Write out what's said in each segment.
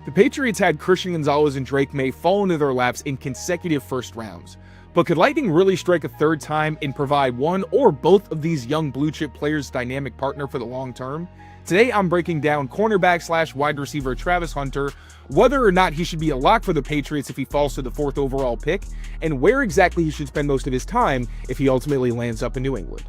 The Patriots had Christian Gonzalez and Drake May fall into their laps in consecutive first rounds. But could lightning really strike a third time and provide one or both of these young blue-chip players' dynamic partner for the long term? Today, I'm breaking down cornerback/wide receiver Travis Hunter, whether or not he should be a lock for the Patriots if he falls to the 4th overall pick, and where exactly he should spend most of his time if he ultimately lands up in New England.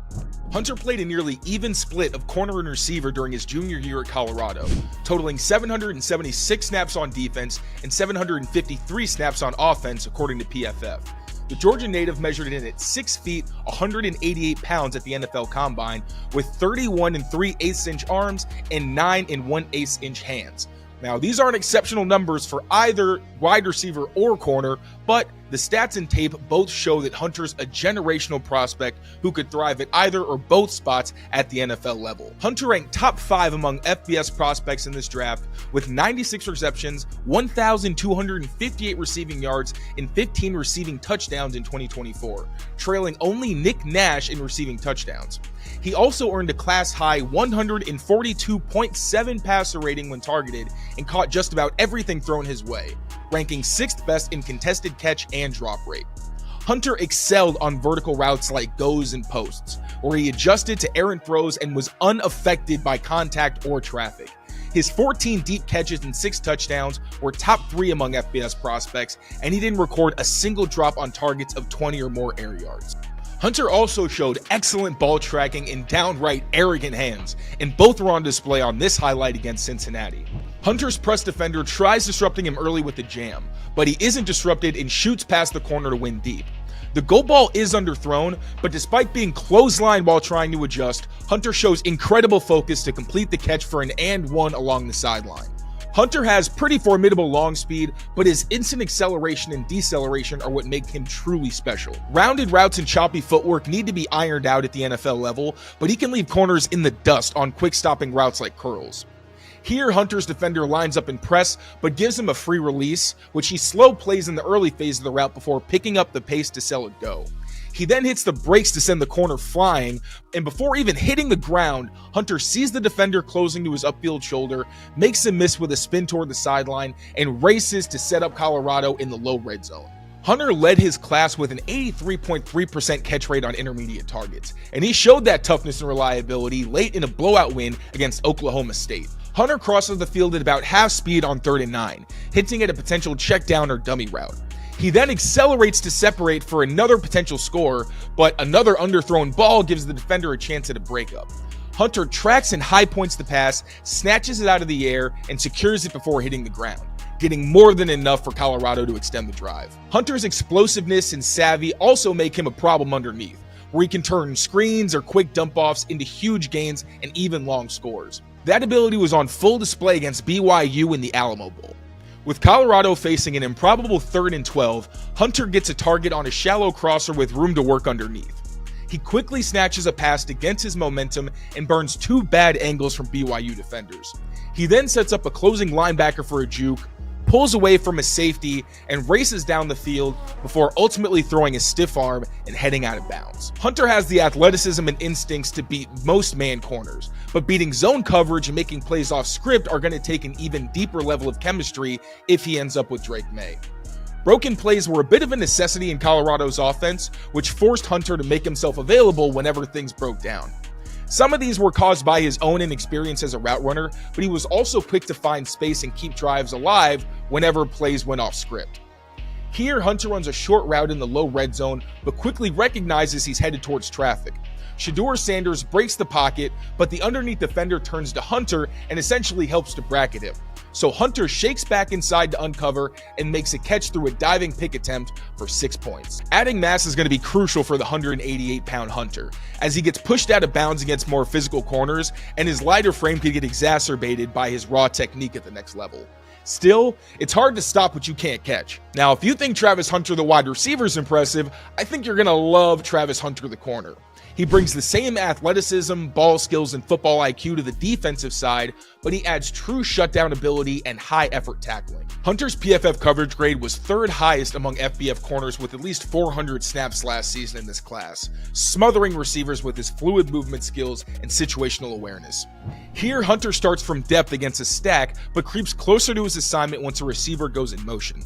Hunter played a nearly even split of corner and receiver during his junior year at Colorado, totaling 776 snaps on defense and 753 snaps on offense, according to PFF. The Georgia native measured in at 6 feet, 188 pounds at the NFL Combine, with 31 3/8 inch arms and 9 1/8 inch hands. Now, these aren't exceptional numbers for either wide receiver or corner, but the stats and tape both show that Hunter's a generational prospect who could thrive at either or both spots at the NFL level. Hunter ranked top 5 among FBS prospects in this draft with 96 receptions, 1,258 receiving yards, and 15 receiving touchdowns in 2024, trailing only Nick Nash in receiving touchdowns. He also earned a class-high 142.7 passer rating when targeted and caught just about everything thrown his way, ranking 6th best in contested catch and drop rate. Hunter excelled on vertical routes like goes and posts, where he adjusted to errant throws and was unaffected by contact or traffic. His 14 deep catches and 6 touchdowns were top 3 among FBS prospects, and he didn't record a single drop on targets of 20 or more air yards. Hunter also showed excellent ball tracking and downright arrogant hands, and both were on display on this highlight against Cincinnati. Hunter's press defender tries disrupting him early with the jam, but he isn't disrupted and shoots past the corner to win deep. The go ball is underthrown, but despite being clotheslined while trying to adjust, Hunter shows incredible focus to complete the catch for an and one along the sideline. Hunter has pretty formidable long speed, but his instant acceleration and deceleration are what make him truly special. Rounded routes and choppy footwork need to be ironed out at the NFL level, but he can leave corners in the dust on quick stopping routes like curls. Here, Hunter's defender lines up in press, but gives him a free release, which he slow plays in the early phase of the route before picking up the pace to sell a go. He then hits the brakes to send the corner flying, and before even hitting the ground, Hunter sees the defender closing to his upfield shoulder, makes him miss with a spin toward the sideline, and races to set up Colorado in the low red zone. Hunter led his class with an 83.3% catch rate on intermediate targets, and he showed that toughness and reliability late in a blowout win against Oklahoma State. Hunter crosses the field at about half speed on 3rd and 9, hinting at a potential check down or dummy route. He then accelerates to separate for another potential score, but another underthrown ball gives the defender a chance at a breakup. Hunter tracks and high points the pass, snatches it out of the air, and secures it before hitting the ground, getting more than enough for Colorado to extend the drive. Hunter's explosiveness and savvy also make him a problem underneath, where he can turn screens or quick dump-offs into huge gains and even long scores. That ability was on full display against BYU in the Alamo Bowl. With Colorado facing an improbable 3rd and 12, Hunter gets a target on a shallow crosser with room to work underneath. He quickly snatches a pass against his momentum and burns 2 bad angles from BYU defenders. He then sets up a closing linebacker for a juke, pulls away from a safety, and races down the field before ultimately throwing a stiff arm and heading out of bounds. Hunter has the athleticism and instincts to beat most man corners, but beating zone coverage and making plays off script are going to take an even deeper level of chemistry if he ends up with Drake May. Broken plays were a bit of a necessity in Colorado's offense, which forced Hunter to make himself available whenever things broke down. Some of these were caused by his own inexperience as a route runner, but he was also quick to find space and keep drives alive whenever plays went off script. Here, Hunter runs a short route in the low red zone, but quickly recognizes he's headed towards traffic. Shedeur Sanders breaks the pocket, but the underneath defender turns to Hunter and essentially helps to bracket him. So Hunter shakes back inside to uncover and makes a catch through a diving pick attempt for 6 points. Adding mass is going to be crucial for the 188-pound Hunter, as he gets pushed out of bounds against more physical corners, and his lighter frame could get exacerbated by his raw technique at the next level. Still, it's hard to stop what you can't catch. Now, if you think Travis Hunter the wide receiver is impressive, I think you're going to love Travis Hunter the corner. He brings the same athleticism, ball skills, and football IQ to the defensive side, but he adds true shutdown ability and high effort tackling. Hunter's PFF coverage grade was 3rd highest among FBF corners with at least 400 snaps last season in this class, smothering receivers with his fluid movement skills and situational awareness. Here, Hunter starts from depth against a stack, but creeps closer to his assignment once a receiver goes in motion.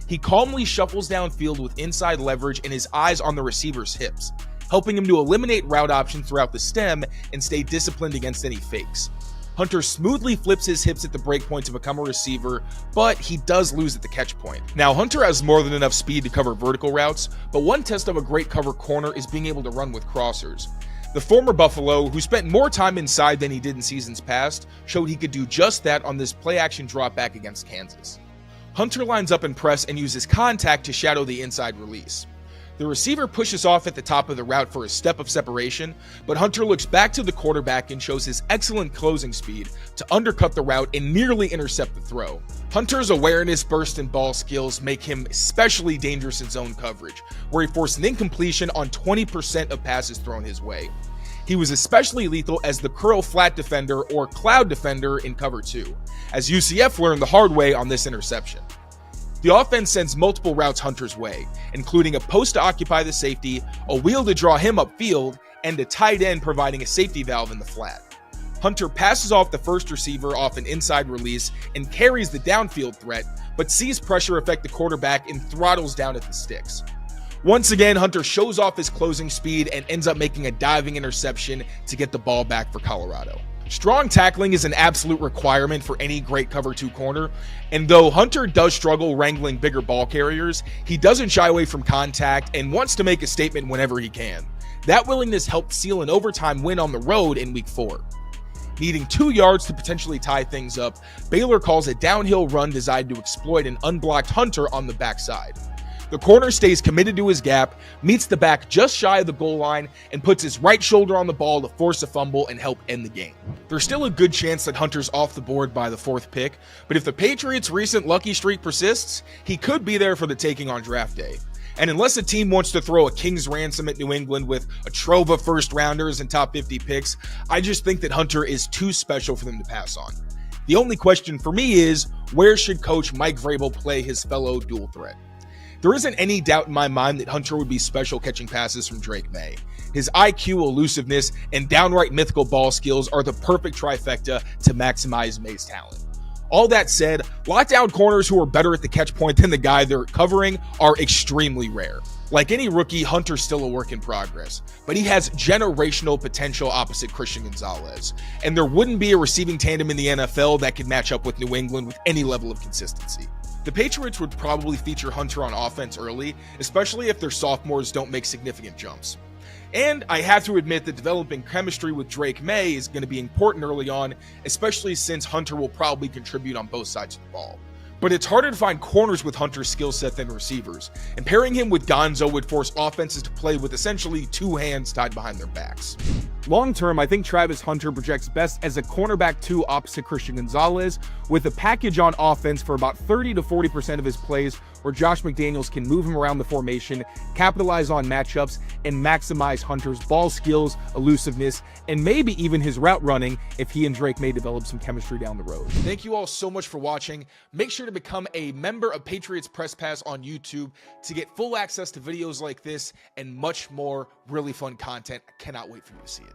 He calmly shuffles downfield with inside leverage and his eyes on the receiver's hips, helping him to eliminate route options throughout the stem and stay disciplined against any fakes. Hunter smoothly flips his hips at the break point to become a receiver, but he does lose at the catch point. Now, Hunter has more than enough speed to cover vertical routes, but one test of a great cover corner is being able to run with crossers. The former Buffalo, who spent more time inside than he did in seasons past, showed he could do just that on this play-action dropback against Kansas. Hunter lines up in press and uses contact to shadow the inside release. The receiver pushes off at the top of the route for a step of separation, but Hunter looks back to the quarterback and shows his excellent closing speed to undercut the route and nearly intercept the throw. Hunter's awareness, burst, and ball skills make him especially dangerous in zone coverage, where he forced an incompletion on 20% of passes thrown his way. He was especially lethal as the curl flat defender or cloud defender in cover 2, as UCF learned the hard way on this interception. The offense sends multiple routes Hunter's way, including a post to occupy the safety, a wheel to draw him upfield, and a tight end providing a safety valve in the flat. Hunter passes off the first receiver off an inside release and carries the downfield threat, but sees pressure affect the quarterback and throttles down at the sticks. Once again, Hunter shows off his closing speed and ends up making a diving interception to get the ball back for Colorado. Strong tackling is an absolute requirement for any great cover 2 corner, and though Hunter does struggle wrangling bigger ball carriers, he doesn't shy away from contact and wants to make a statement whenever he can. That willingness helped seal an overtime win on the road in Week 4. Needing 2 yards to potentially tie things up, Baylor calls a downhill run designed to exploit an unblocked Hunter on the backside. The corner stays committed to his gap, meets the back just shy of the goal line, and puts his right shoulder on the ball to force a fumble and help end the game. There's still a good chance that Hunter's off the board by the 4th pick, but if the Patriots' recent lucky streak persists, he could be there for the taking on draft day. And unless a team wants to throw a king's ransom at New England with a trove of first rounders and top 50 picks, I just think that Hunter is too special for them to pass on. The only question for me is, where should coach Mike Vrabel play his fellow dual threat? There isn't any doubt in my mind that Hunter would be special catching passes from Drake May. His IQ, elusiveness, and downright mythical ball skills are the perfect trifecta to maximize May's talent. All that said, lockdown corners who are better at the catch point than the guy they're covering are extremely rare. Like any rookie, Hunter's still a work in progress, but he has generational potential opposite Christian Gonzalez, and there wouldn't be a receiving tandem in the NFL that could match up with New England with any level of consistency. The Patriots would probably feature Hunter on offense early, especially if their sophomores don't make significant jumps. And I have to admit that developing chemistry with Drake May is going to be important early on, especially since Hunter will probably contribute on both sides of the ball. But it's harder to find corners with Hunter's skill set than receivers, and pairing him with Gonzo would force offenses to play with essentially 2 hands tied behind their backs. Long term, I think Travis Hunter projects best as a cornerback 2 opposite Christian Gonzalez, with a package on offense for about 30 to 40% of his plays, where Josh McDaniels can move him around the formation, capitalize on matchups, and maximize Hunter's ball skills, elusiveness, and maybe even his route running if he and Drake May develop some chemistry down the road. Thank you all so much for watching. Make sure to become a member of Patriots Press Pass on YouTube to get full access to videos like this and much more really fun content. I cannot wait for you to see it.